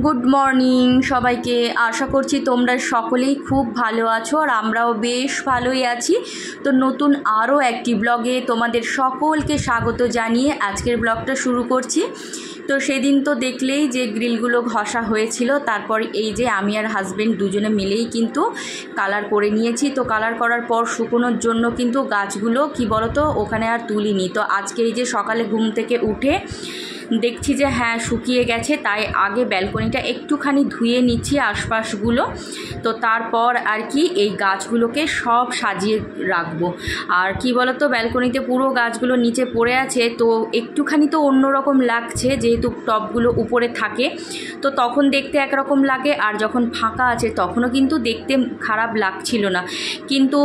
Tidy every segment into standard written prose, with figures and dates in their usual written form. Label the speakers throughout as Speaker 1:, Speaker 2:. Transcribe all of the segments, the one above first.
Speaker 1: Good morning সবাইকে। আশা করছি তোমরা সকলেই খুব ভালো আছো আর আমরাও বেশ ভালোই আছি। তো নতুন আরও একটি ব্লগে তোমাদের সকলকে স্বাগত জানিয়ে আজকের ব্লগটা শুরু করছি। তো সেদিন তো দেখলেই যে গ্রিলগুলো ঘষা হয়েছিল, তারপর এই যে আমি আর হাজব্যান্ড দুজনে মিলেই কিন্তু কালার করে নিয়েছি। তো কালার করার পর শুকোনোর জন্য কিন্তু গাছগুলো কি বলতো ওখানে আর তুলিনি। তো আজকে এই যে সকালে ঘুম থেকে উঠে দেখছি যে হ্যাঁ শুকিয়ে গেছে, তাই আগে ব্যালকনিটা একটুখানি ধুয়ে নিচ্ছি আশপাশগুলো। তো তারপর আর কি এই গাছগুলোকে সব সাজিয়ে রাখবো। আর কি বলতো ব্যালকনিতে পুরো গাছগুলো নিচে পড়ে আছে, তো একটুখানি তো অন্যরকম লাগছে যেহেতু টবগুলো উপরে থাকে, তো তখন দেখতে একরকম লাগে, আর যখন ফাঁকা আছে তখনও কিন্তু দেখতে খারাপ লাগছিল না। কিন্তু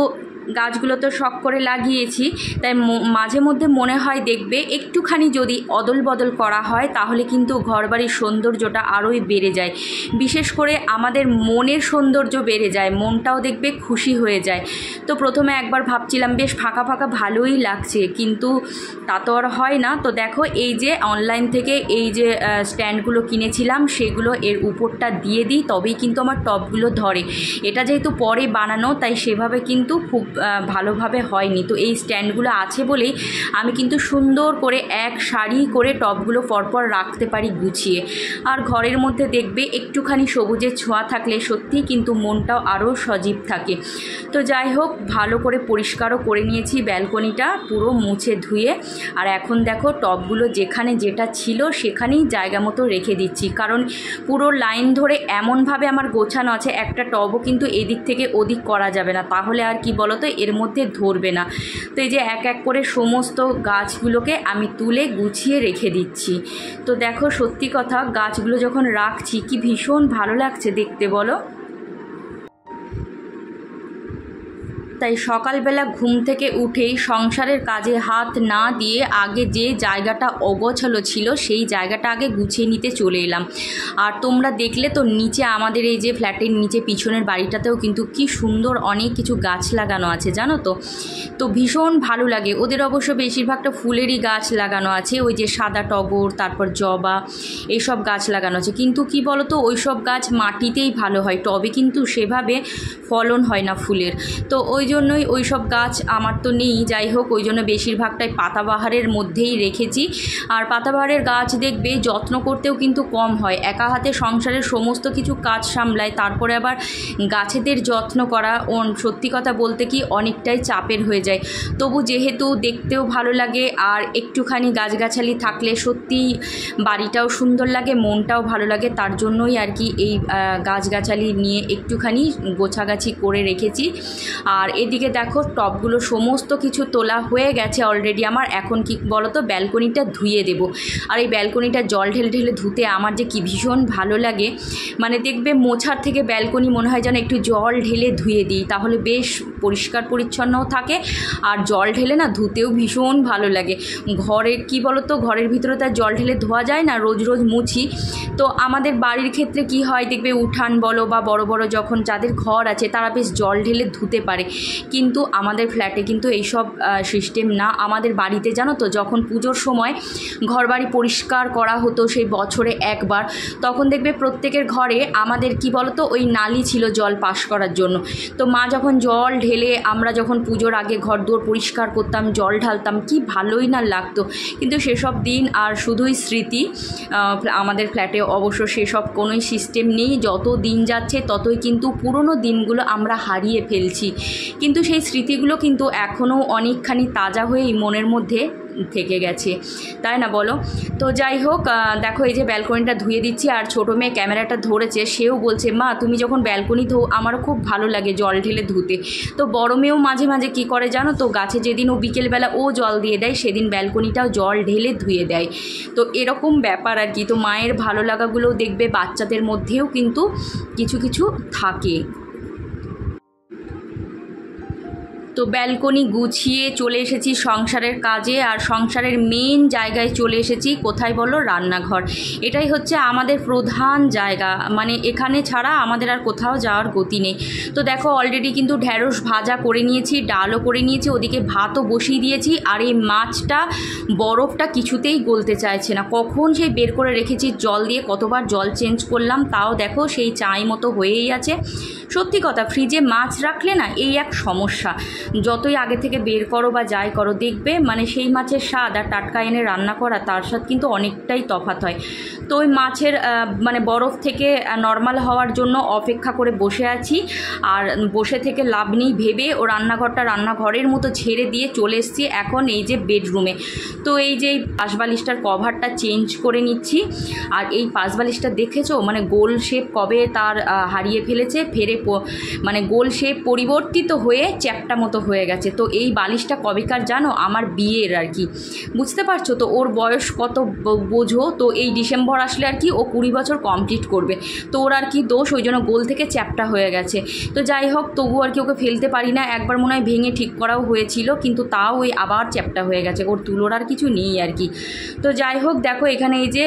Speaker 1: গাছগুলো তো শখ করে লাগিয়েছি, তাই মাঝে মধ্যে মনে হয় দেখবে একটুখানি যদি অদল বদল করা হয় তাহলে কিন্তু ঘরবাড়ির সৌন্দর্যটা আরোই বেড়ে যায়। বিশেষ করে আমাদের মনের সৌন্দর্য বেড়ে যায়, মনটাও দেখবে খুশি হয়ে যায়। তো প্রথমে একবার ভাবছিলাম বেশ ফাঁকা ফাঁকা ভালোই লাগছে, কিন্তু তা তো আর হয় না। তো দেখো এই যে অনলাইন থেকে এই যে স্ট্যান্ডগুলো কিনেছিলাম সেগুলো এর উপরটা দিয়ে দিই, তবেই কিন্তু আমার টবগুলো ধরে। এটা যেহেতু পরে বানানো তাই সেভাবে কিন্তু খুব ভালোভাবে হয়নি। তো এই স্ট্যান্ডগুলো আছে বলেই আমি কিন্তু সুন্দর করে এক সারি করে টবগুলো পরপর রাখতে পারি গুছিয়ে। আর ঘরের মধ্যে দেখবে একটুখানি সবুজের ছোঁয়া থাকলে সত্যিই কিন্তু মনটাও আরও সজীব থাকে। তো যাই হোক, ভালো করে পরিষ্কারও করে নিয়েছি ব্যালকনিটা পুরো মুছে ধুয়ে। আর এখন দেখো টবগুলো যেখানে যেটা ছিল সেখানেই জায়গা মতো রেখে দিচ্ছি, কারণ পুরো লাইন ধরে এমনভাবে আমার গোছানো আছে, একটা টবও কিন্তু এদিক থেকে ওদিক করা যাবে না, তাহলে আর কি বলতো এর মধ্যে ধরবে না। তো এই যে এক এক করে সমস্ত গাছগুলোকে আমি তুলে গুছিয়ে রেখে দিচ্ছি। তো দেখো সত্যি কথা, গাছগুলো যখন রাখছি কি ভীষণ ভালো লাগছে দেখতে বলো। তাই সকালবেলা ঘুম থেকে উঠেই সংসারের কাজে হাত না দিয়ে আগে যে জায়গাটা অগোছালো ছিল সেই জায়গাটা আগে গুছিয়ে নিতে চলে এলাম। আর তোমরা দেখলে তো নিচে আমাদের এই যে ফ্ল্যাটের নিচে পিছনের বাড়িটাতেও কিন্তু কি সুন্দর অনেক কিছু গাছ লাগানো আছে জানো তো। তো ভীষণ ভালো লাগে। ওদের অবশ্য বেশিরভাগটা ফুলেরই গাছ লাগানো আছে, ওই যে সাদা টগর, তারপর জবা, এইসব গাছ লাগানো আছে। কিন্তু কি বলো তো ওই সব গাছ মাটিতেই ভালো হয়, টবে কিন্তু সেভাবে ফলন হয় না ফুলের। তো ওই জন্যই ওই সব গাছ আমার তো নেই। যাই হোক, ওই জন্য বেশিরভাগটাই পাতাবাহারের মধ্যেই রেখেছি। আর পাতাবাহারের গাছ দেখবে যত্ন করতেও কিন্তু কম হয়, একা হাতে সংসারের সমস্ত কিছু কাজ সামলায়, তারপরে আবার গাছেদের যত্ন করা সত্যি কথা বলতে কি অনেকটাই চাপের হয়ে যায়। তবু যেহেতু দেখতেও ভালো লাগে আর একটুখানি গাছগাছালি থাকলে সত্যি বাড়িটাও সুন্দর লাগে, মনটাও ভালো লাগে, তার জন্যই আর কি এই গাছগাছালি নিয়ে একটুখানি গোছাগাছি করে রেখেছি। আর এদিকে দেখো টবগুলো সমস্ত কিছু তোলা হয়ে গেছে অলরেডি আমার। এখন কি বলো তো ব্যালকনিটা ধুয়ে দেব। আর এই ব্যালকনিটা জল ঢেলে ঢেলে ধুতে আমার যে কি ভীষণ ভালো লাগে, মানে দেখবে মোছার থেকে ব্যালকনি মনে হয় যেন একটু জল ঢেলে ধুয়ে দিই, তাহলে বেশ পরিষ্কার পরিচ্ছন্নও থাকে। আর জল ঢেলে না ধুতেও ভীষণ ভালো লাগে। ঘরে কি বলো তো ঘরের ভিতরে তার জল ঢেলে ধোয়া যায় না, রোজ রোজ মুছি। তো আমাদের বাড়ির ক্ষেত্রে কি হয় দেখবে উঠান বলো বা বড় বড় যখন যাদের ঘর আছে তারা বেশ জল ঢেলে ধুতে পারে, কিন্তু আমাদের ফ্ল্যাটে কিন্তু এইসব সিস্টেম না। আমাদের বাড়িতে জানো তো যখন পুজোর সময় ঘরবাড়ি পরিষ্কার করা হতো সেই বছরে একবার, তখন দেখবে প্রত্যেকের ঘরে আমাদের কি বলতো ওই নালি ছিল জল পাস করার জন্য। তো মা যখন জল ঢেলে আমরা যখন পুজোর আগে ঘর দুয়ার পরিষ্কার করতাম, জল ঢালতাম, কি ভালোই না লাগতো। কিন্তু সেসব দিন আর শুধুই স্মৃতি। আমাদের ফ্ল্যাটে অবশ্য সেসব কোনোই সিস্টেম নেই। যত দিন যাচ্ছে ততই কিন্তু পুরনো দিনগুলো আমরা হারিয়ে ফেলছি, কিন্তু সেই স্মৃতিগুলো কিন্তু এখনও অনেকখানি তাজা হয়েই মনের মধ্যে থেকে গেছে, তাই না বলো। তো যাই হোক, দেখো এই যে ব্যালকনিটা ধুয়ে দিচ্ছি। আর ছোটো মেয়ে ক্যামেরাটা ধরেছে, সেও বলছে মা তুমি যখন ব্যালকনি ধো আমারও খুব ভালো লাগে জল ঢেলে ধুতে। তো বড় মেয়েও মাঝে মাঝে কী করে জানো তো, গাছে যেদিন ও বিকেলবেলা ও জল দিয়ে দেয় সেদিন ব্যালকনিটাও জল ঢেলে ধুয়ে দেয়। তো এরকম ব্যাপার আর কি। তো মায়ের ভালো লাগাগুলোও দেখবে বাচ্চাদের মধ্যেও কিন্তু কিছু কিছু থাকে। তো ব্যালকনি গুছিয়ে চলে এসেছি সংসারের কাজে, আর সংসারের মেন জায়গায় চলে এসেছি। কোথায় বলো? রান্নাঘর। এটাই হচ্ছে আমাদের প্রধান জায়গা, মানে এখানে ছাড়া আমাদের আর কোথাও যাওয়ার গতি নেই। তো দেখো অলরেডি কিন্তু ঢ্যাঁড়স ভাজা করে নিয়েছি, ডালও করে নিয়েছি, ওদিকে ভাতও বসিয়ে দিয়েছি। আর এই মাছটা বরফটা কিছুতেই গলতে চাইছে না, কখন সেই বের করে রেখেছি জল দিয়ে, কতবার জল চেঞ্জ করলাম, তাও দেখো সেই চাই মতো হয়েই আছে। সত্যি কথা, ফ্রিজে মাছ রাখলে না এই এক সমস্যা, যতই আগে থেকে বের করো বা যাই করো দেখবে মানে সেই মাছের স্বাদ আর টাটকা এনে রান্না করা তার স্বাদ কিন্তু অনেকটাই তফাৎ হয়। তো ওই মাছের মানে বরফ থেকে নর্মাল হওয়ার জন্য অপেক্ষা করে বসে আছি। আর বসে থেকে লাভ নেই ভেবে ও রান্নাঘরের মতো ছেড়ে দিয়ে চলে এসেছি এখন এই যে বেডরুমে। তো এই যে পাশবালিশটার কভারটা চেঞ্জ করে নিচ্ছি। আর এই পাশবালিশটা দেখেছো মানে গোল শেপ কবে তার হারিয়ে ফেলেছে, মানে গোল শেপ পরিবর্তিত হয়ে চ্যাপটা মতো হয়ে গেছে। তো এই বালিশটা কবেকার জানো? আমার বিয়ের আর কি, বুঝতে পারছো তো ওর বয়স কত বোঝো। তো এই ডিসেম্বর আসলে আর কি ও 20 বছর কমপ্লিট করবে। তো ওর আর কি দোষ, ওই জন্য গোল থেকে চ্যাপটা হয়ে গেছে। তো যাই হোক, তবু আর কি ওকে ফেলতে পারি না। একবার মনে হয় ভেঙে ঠিক করাও হয়েছিল, কিন্তু তাও ওই আবার চ্যাপটা হয়ে গেছে, ওর তুলোর আর কিছু নেই আর কি। তো যাই হোক দেখো এখানে এই যে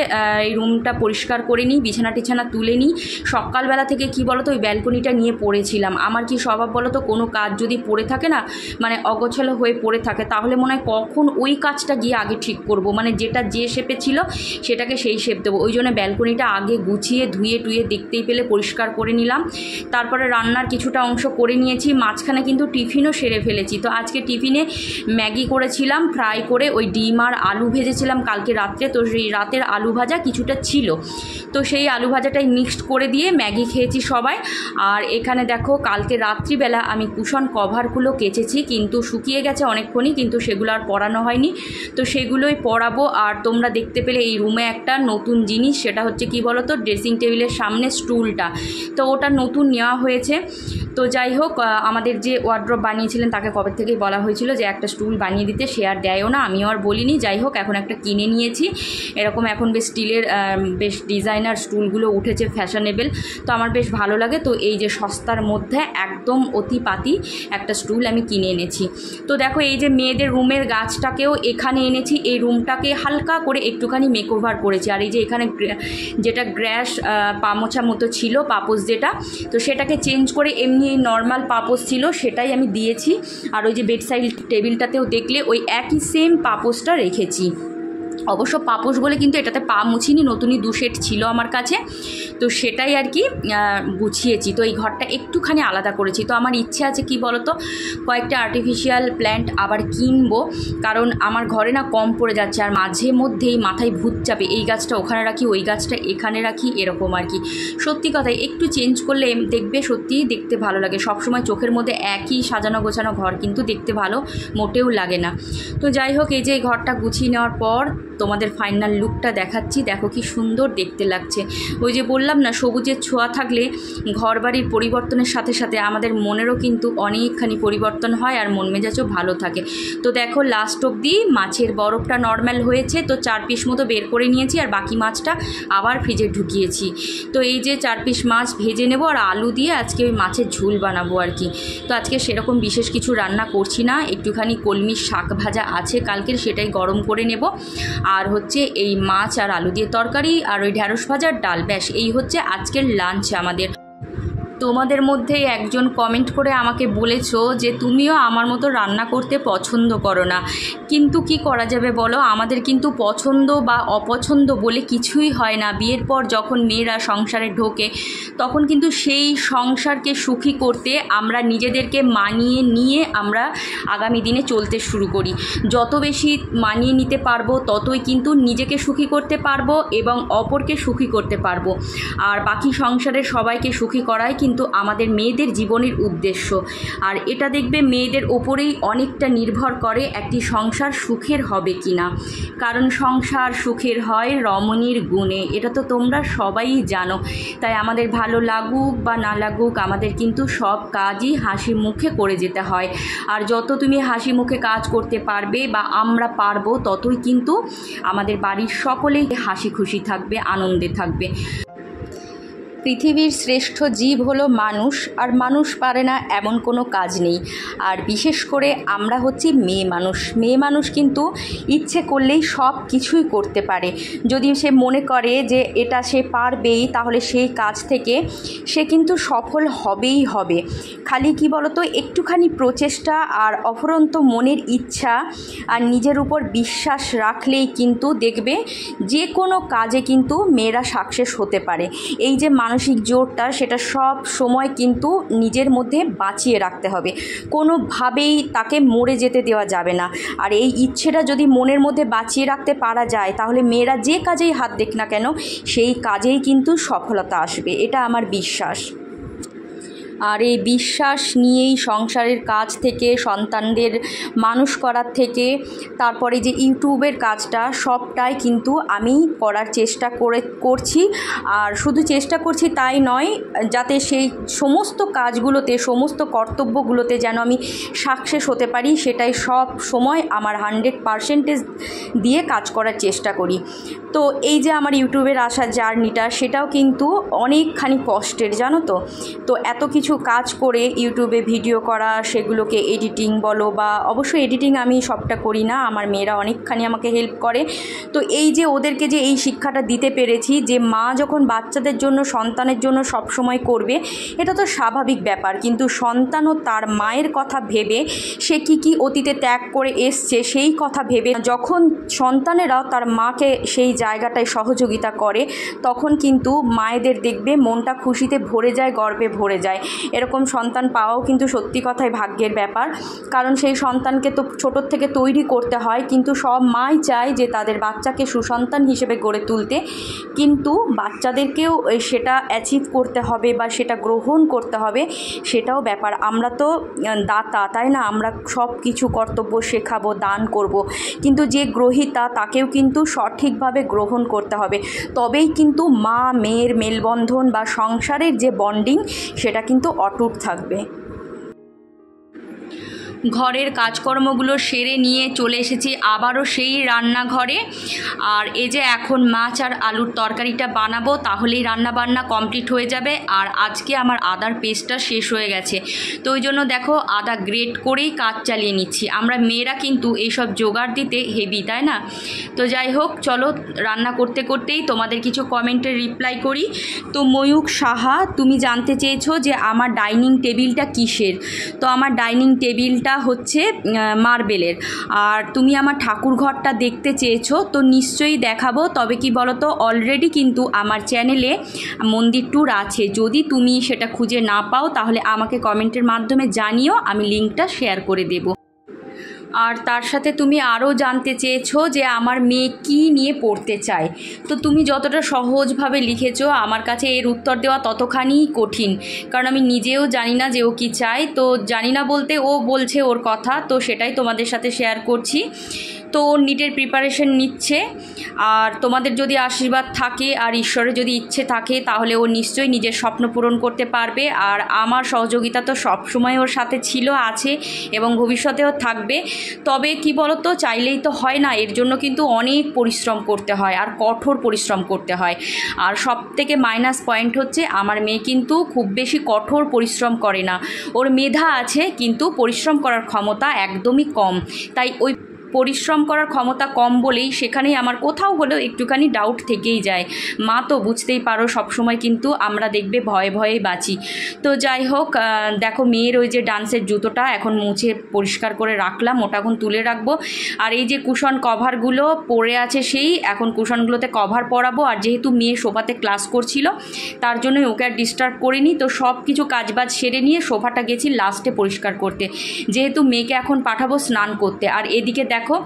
Speaker 1: এই রুমটা পরিষ্কার করে নিই, বিছানা টিছানা তুলে নিই। সকালবেলা থেকে কি বলো তো ওই ব্যালকনিটা নিয়ে পড়েছিলাম। আমার কি স্বভাব বলো তো, কোনো কাজ যদি পড়ে থাকে না মানে অগোছালো হয়ে পড়ে থাকে, তাহলে মনে হয় কখন ওই কাজটা গিয়ে আগে ঠিক করব, মানে যেটা যে শেপে ছিল সেটাকে সেই শেপ দেবো। ওই জন্য ব্যালকনিটা আগে গুছিয়ে ধুয়ে টুয়ে দেখতেই পেলে পরিষ্কার করে নিলাম। তারপরে রান্নার কিছুটা অংশ করে নিয়েছি, মাঝখানে কিন্তু টিফিনও সেরে ফেলেছি। তো আজকে টিফিনে ম্যাগি করেছিলাম ফ্রাই করে, ওই ডিম আর আলু ভেজেছিলাম কালকে রাত্রে। তো সেই রাতের আলু ভাজা কিছুটা ছিল, তো সেই আলু ভাজাটাই মিক্সড করে দিয়ে ম্যাগি খেয়েছি সবাই। আর এখানে দেখো কালকে রাত্রিবেলা আমি কুশন কভারগুলো কেচেছি, কিন্তু শুকিয়ে গেছে অনেকক্ষণই, কিন্তু সেগুলো আর পরানো হয়নি। তো সেগুলোই পরাবো। আর তোমরা দেখতে পেলে এই রুমে একটা নতুন জিনিস, সেটা হচ্ছে কি বলো তো, ড্রেসিং টেবিলের সামনে স্টুলটা। তো ওটা নতুন নেওয়া হয়েছে। তো যাই হোক, আমাদের যে ওয়ার্ড্রপ বানিয়েছিলেন তাকে কবে থেকেই বলা হয়েছিল যে একটা স্টুল বানিয়ে দিতে, সে আর দেয়ও না, আমিও আর বলিনি। যাই হোক এখন একটা কিনে নিয়েছি। এরকম এখন বেশ স্টিলের বেশ ডিজাইনার স্টুলগুলো উঠেছে, ফ্যাশনেবল। তো আমার বেশ ভালো লাগে। তো এই যে সস্তার মধ্যে একদম অতি পাতি একটা স্টুল আমি কিনে এনেছি। তো দেখো এই যে মেয়েদের রুমের গাছটাকেও এখানে এনেছি, এই রুমটাকে হালকা করে একটুখানি মেকওভার করেছি। আর এই যে এখানে যেটা গ্র্যাস পামোছা মতো ছিল পাপোস যেটা, তো সেটাকে চেঞ্জ করে এমনি নর্মাল পাপোস ছিল সেটাই আমি দিয়েছি। আর ওই যে বেডসাইড টেবিলটাতেও দেখলে ওই একই সেম পাপোসটা রেখেছি। অবশ্য পাপোশ বলে কিন্তু এটাতে পা মুছিনি, নতুনই 2 সেট ছিল আমার কাছে, তো সেটাই আর কি গুছিয়েছি। তো এই ঘরটা একটুখানি আলাদা করেছি। তো আমার ইচ্ছে আছে কি বলতো, কয়েকটা আর্টিফিশিয়াল প্ল্যান্ট আবার কিনবো, কারণ আমার ঘরে না কম পড়ে যাচ্ছে। আর মাঝে মধ্যেই মাথায় ভূত চাপে, এই গাছটা ওখানে রাখি, ওই গাছটা এখানে রাখি, এরকম আর কি। সত্যি কথাই একটু চেঞ্জ করলে দেখবে সত্যিই দেখতে ভালো লাগে। সবসময় চোখের মধ্যে একই সাজানো গোছানো ঘর কিন্তু দেখতে ভালো মোটেও লাগে না। তো যাই হোক এই যে ঘরটা গুছিয়ে নেওয়ার পর তোমাদের ফাইনাল লুকটা দেখাচ্ছি। দেখো কি সুন্দর দেখতে লাগছে। ওই যে বললাম না, সবুজের ছোঁয়া থাকলে ঘরবাড়ির পরিবর্তনের সাথে সাথে আমাদের মনেরও কিন্তু অনেকখানি পরিবর্তন হয়, আর মন মেজাজও ভালো থাকে। তো দেখো লাস্ট অবধি মাছের বরফটা নর্মাল হয়েছে, তো 4 পিস মতো বের করে নিয়েছি, আর বাকি মাছটা আবার ফ্রিজে ঢুকিয়েছি। তো এই যে 4 পিস মাছ ভেজে নেব, আর আলু দিয়ে আজকে ওই মাছের ঝোল বানাবো আর কি। তো আজকে সেরকম বিশেষ কিছু রান্না করছি না, একটুখানি কলমির শাক ভাজা আছে কালকের, সেটাই গরম করে নেব। আর হচ্ছে এই মাছ আর আলু দিয়ে তরকারি, আর ওই ঢ্যাঁড়স ভাজার ডাল, ব্যাস এই হচ্ছে আজকের লাঞ্চ আমাদের। তোমাদের মধ্যে একজন কমেন্ট করে আমাকে বলেছো যে তুমিও আমার মতো রান্না করতে পছন্দ করো না, কিন্তু কি করা যাবে বলো, আমাদের কিন্তু পছন্দ বা অপছন্দ বলে কিছুই হয় না। বিয়ের পর যখন মেয়েরা সংসারে ঢোকে তখন কিন্তু সেই সংসারকে সুখী করতে আমরা নিজেদেরকে মানিয়ে নিয়ে আমরা আগামী দিনে চলতে শুরু করি। যত বেশি মানিয়ে নিতে পারবো ততই কিন্তু নিজেকে সুখী করতে পারবো এবং অপরকে সুখী করতে পারবো। আর বাকি সংসারের সবাইকে সুখী করাই কিন্তু আমাদের মেয়েদের জীবনের উদ্দেশ্য। আর এটা দেখবে মেয়েদের ওপরেই অনেকটা নির্ভর করে একটি সংসার সুখের হবে কি না, কারণ সংসার সুখের হয় রমণীর গুণে, এটা তো তোমরা সবাই জানো। তাই আমাদের ভালো লাগুক বা না লাগুক আমাদের কিন্তু সব কাজই হাসি মুখে করে যেতে হয়। আর যত তুমি হাসি মুখে কাজ করতে পারবে বা আমরা পারবো, ততই কিন্তু আমাদের বাড়ির সকলেই হাসি খুশি থাকবে, আনন্দে থাকবে। পৃথিবীর শ্রেষ্ঠ জীব হলো মানুষ, আর মানুষ পারে না এমন কোনো কাজ নেই। আর বিশেষ করে আমরা হচ্ছি মেয়ে মানুষ। মেয়ে মানুষ কিন্তু ইচ্ছে করলেই সব কিছুই করতে পারে। যদি সে মনে করে যে এটা সে পারবেই, তাহলে সেই কাজ থেকে সে কিন্তু সফল হবেই হবে। খালি কি বলতো, একটুখানি প্রচেষ্টা আর অফুরন্ত মনের ইচ্ছা আর নিজের উপর বিশ্বাস রাখলেই কিন্তু দেখবে যে কোনো কাজে কিন্তু মেয়েরা সাকসেস হতে পারে। এই যে মানসিক জোরটা, সেটা সব সময় কিন্তু নিজের মধ্যে বাঁচিয়ে রাখতে হবে, কোনোভাবেই তাকে মরে যেতে দেওয়া যাবে না। আর এই ইচ্ছেটা যদি মনের মধ্যে বাঁচিয়ে রাখতে পারা যায়, তাহলে মেয়েরা যে কাজেই হাত দেখ না কেন সেই কাজেই কিন্তু সফলতা আসবে, এটা আমার বিশ্বাস। আর এই বিশ্বাস নিয়েই সংসারের কাজ থেকে, সন্তানদের মানুষ করার থেকে, তারপরে যে ইউটিউবের কাজটা, সবটাই কিন্তু আমি করার চেষ্টা করছি। আর শুধু চেষ্টা করছি তাই নয়, যাতে সেই সমস্ত কাজগুলোতে, সমস্ত কর্তব্যগুলোতে যেন আমি সাকসেস হতে পারি, সেটাই সব সময় আমার 100% দিয়ে কাজ করার চেষ্টা করি। তো এই যে আমার ইউটিউবের আসার জার্নিটা, সেটাও কিন্তু অনেকখানি কষ্টের, জানো তো। তো এত কিছু কাজ করে ইউটিউবে ভিডিও করা, সেগুলোকে এডিটিং বলো, বা অবশ্যই এডিটিং আমি সবটা করি না, আমার মেয়েরা অনেকখানি আমাকে হেল্প করে। তো এই যে ওদেরকে যে এই শিক্ষাটা দিতে পেরেছি, যে মা যখন বাচ্চাদের জন্য, সন্তানের জন্য সব সময় করবে, এটা তো স্বাভাবিক ব্যাপার, কিন্তু সন্তানও তার মায়ের কথা ভেবে সে কি অতীতে ত্যাগ করে এসছে সেই কথা ভেবে যখন সন্তানেরাও তার মাকে সেই জায়গাটায় সহযোগিতা করে, তখন কিন্তু মায়েদের দেখবে মনটা খুশিতে ভরে যায়, গর্বে ভরে যায়। এরকম সন্তান পাওয়াও কিন্তু সত্যি কথাই ভাগ্যের ব্যাপার, কারণ সেই সন্তানকে তো ছোটোর থেকে তৈরি করতে হয়। কিন্তু সব মাই চায় যে তাদের বাচ্চাকে সুসন্তান হিসেবে গড়ে তুলতে, কিন্তু বাচ্চাদেরকেও সেটা অ্যাচিভ করতে হবে বা সেটা গ্রহণ করতে হবে, সেটাও ব্যাপার। আমরা তো দাতা, তাই না? আমরা সব কিছু কর্তব্য শেখাবো, দান করব, কিন্তু যে গ্রহীতা তাকেও কিন্তু সঠিকভাবে গ্রহণ করতে হবে, তবেই কিন্তু মা মেয়ের মেলবন্ধন বা সংসারের যে বন্ডিং, সেটা কিন্তু অটুট থাকবে। ঘরের কাজকর্মগুলো সেরে নিয়ে চলে এসেছি আবারও সেই রান্নাঘরে। আর এই যে এখন মাছ আর আলুর তরকারিটা বানাবো, তাহলেই রান্নাবান্না কমপ্লিট হয়ে যাবে। আর আজকে আমার আদার পেস্টটা শেষ হয়ে গেছে, তো ওই জন্য দেখো আদা গ্রেট করেই কাজ চালিয়ে নিচ্ছি। আমরা মেয়েরা কিন্তু এইসব জোগাড় দিতে হেভি, তাই না? তো যাই হোক, চলো রান্না করতে করতেই তোমাদের কিছু কমেন্টের রিপ্লাই করি। তো ময়ূক সাহা, তুমি জানতে চেয়েছো যে আমার ডাইনিং টেবিলটা কিসের। তো আমার ডাইনিং টেবিলটা হচ্ছে মার্বেলের। আর তুমি আমার ঠাকুর ঘরটা দেখতে চেয়েছো, তো নিশ্চয়ই দেখাবো। তবে কি বলতো, অলরেডি কিন্তু আমার চ্যানেলে মন্দির ট্যুর আছে, যদি তুমি সেটা খুঁজে না পাও তাহলে আমাকে কমেন্টের মাধ্যমে জানিও, আমি লিঙ্কটা শেয়ার করে দেবো। আর তার সাথে তুমি আরও জানতে চেয়েছো যে আমার মেয়ে কী নিয়ে পড়তে চায়। তো তুমি যতটা সহজভাবে লিখেছো, আমার কাছে এর উত্তর দেওয়া ততখানিই কঠিন, কারণ আমি নিজেও জানি না যে ও কী চায়। তো জানি না বলতে, ও বলছে ওর কথা, তো সেটাই তোমাদের সাথে শেয়ার করছি। তো নিটের প্রিপারেশন নিচ্ছে, আর তোমাদের যদি আশীর্বাদ থাকে আর ঈশ্বরের যদি ইচ্ছে থাকে, তাহলে ও নিশ্চয়ই নিজের স্বপ্ন পূরণ করতে পারবে। আর আমার সহযোগিতা তো সবসময় ওর সাথে ছিল, আছে এবং ভবিষ্যতেও থাকবে। তবে কি বলতো, চাইলেই তো হয় না, এর জন্য কিন্তু অনেক পরিশ্রম করতে হয়, আর কঠোর পরিশ্রম করতে হয়। আর সব থেকে মাইনাস পয়েন্ট হচ্ছে, আমার মেয়ে কিন্তু খুব বেশি কঠোর পরিশ্রম করে না। ওর মেধা আছে, কিন্তু পরিশ্রম করার ক্ষমতা একদমই কম। তাই ওই পরিশ্রম করার ক্ষমতা কম বলেই সেখানেই আমার কোথাও হলেও একটুখানি ডাউট থেকেই যায়। মা তো বুঝতেই পারো, সবসময় কিন্তু আমরা দেখবে ভয়ে ভয়েই বাঁচি। তো যাই হোক, দেখো মেয়ের ওই যে ডান্সের জুতোটা এখন মুছে পরিষ্কার করে রাখলাম, ওটা এখন তুলে রাখবো। আর এই যে কুশন কভারগুলো পরে আছে, সেই এখন কুশনগুলোতে কভার পরাবো। আর যেহেতু মেয়ে সোফাতে ক্লাস করছিল, তার জন্যই ওকে আর ডিস্টার্ব করিনি। তো সব কিছু কাজবাজ সেরে নিয়ে সোফাটা গেছি লাস্টে পরিষ্কার করতে, যেহেতু মেয়েকে এখন পাঠাবো স্নান করতে। আর এদিকে দেখো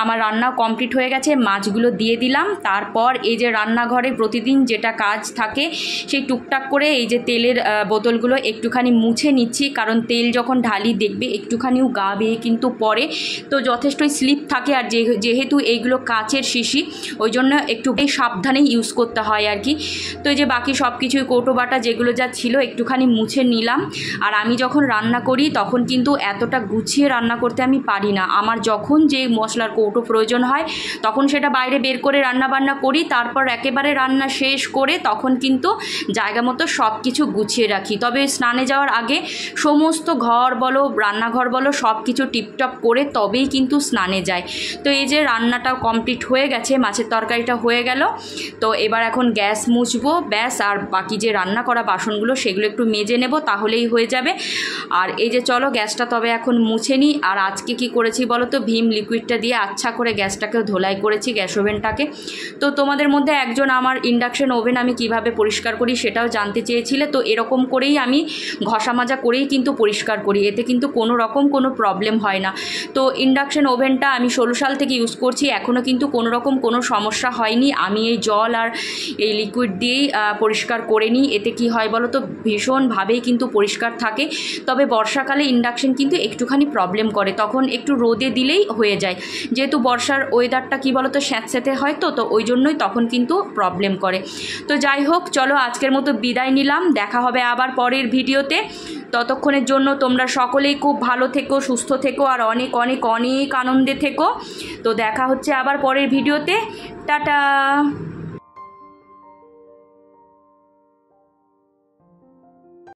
Speaker 1: আমার রান্না কমপ্লিট হয়ে গেছে, মাছগুলো দিয়ে দিলাম। তারপর এই যে রান্নাঘরে প্রতিদিন যেটা কাজ থাকে, সেই টুকটাক করে এই যে তেলের বোতলগুলো একটুখানি মুছে নিচ্ছি, কারণ তেল যখন ঢালি দেখবে একটুখানিও গা বেয়ে কিন্তু পড়ে, তো যথেষ্টই স্লিপ থাকে। আর যেহেতু এইগুলো কাচের শিশি, ওই জন্য একটু সাবধানেই ইউজ করতে হয় আর কি। তো এই যে বাকি সব কিছুই কৌটো বাটা যেগুলো যা ছিল একটুখানি মুছে নিলাম। আর আমি যখন রান্না করি তখন কিন্তু এতটা গুছিয়ে রান্না করতে আমি পারি না। আমার যখন যে মশলার কৌটো প্রয়োজন হয় তখন সেটা বাইরে বের করে রান্নাবান্না করি, তারপর একেবারে রান্না শেষ করে তখন কিন্তু জায়গা মতো সব কিছু গুছিয়ে রাখি। তবে স্নানে যাওয়ার আগে সমস্ত ঘর বলো রান্নাঘর বলো সব কিছু টিপটপ করে তবেই কিন্তু স্নানে যায়। তো এই যে রান্নাটাও কমপ্লিট হয়ে গেছে, মাছের তরকারিটা হয়ে গেল। তো এবার এখন গ্যাস মুছবো ব্যাস, আর বাকি যে রান্না করা বাসনগুলো সেগুলো একটু মেজে নেব, তাহলেই হয়ে যাবে। আর এই যে চলো গ্যাসটা তবে এখন মুছে নিই। আর আজকে কি করেছি বলো তো, ভীম লিকুইডটা দিয়ে আচ্ছা করে গ্যাসটাকেও ধোলাই করেছি, গ্যাস ওভেনটাকে। তো তোমাদের মধ্যে একজন আমার ইন্ডাকশন ওভেন আমি কিভাবে পরিষ্কার করি সেটাও জানতে চেয়েছিলে। তো এরকম করেই আমি ঘষা মাজা করেই কিন্তু পরিষ্কার করি, এতে কিন্তু কোনো রকম কোনো প্রবলেম হয় না। তো ইন্ডাকশন ওভেনটা আমি 16 সাল থেকে ইউজ করছি, এখনও কিন্তু কোনো রকম কোনো সমস্যা হয়নি। আমি এই জল আর এই লিকুইড দিয়েই পরিষ্কার করে নিই। এতে কি হয় বলো তো, ভীষণভাবেই কিন্তু পরিষ্কার থাকে। তবে বর্ষাকালে ইন্ডাকশন কিন্তু একটুখানি প্রবলেম করে, তখন একটু রোদে দিলেই হয়ে যায়, যেহেতু বর্ষার ওয়েদারটা কি বলো তো স্যাঁতস্যাঁতে হয়, তো ওই জন্যই তখন কিন্তু প্রবলেম করে। তো যাই হোক চলো আজকের মতো বিদায় নিলাম, দেখা হবে আবার পরের ভিডিওতে। ততক্ষণের জন্য তোমরা সকলেই খুব ভালো থেকো, সুস্থ থেকো আর অনেক অনেক অনেক আনন্দে থেকো। তো দেখা হচ্ছে আবার পরের ভিডিওতে, টাটা।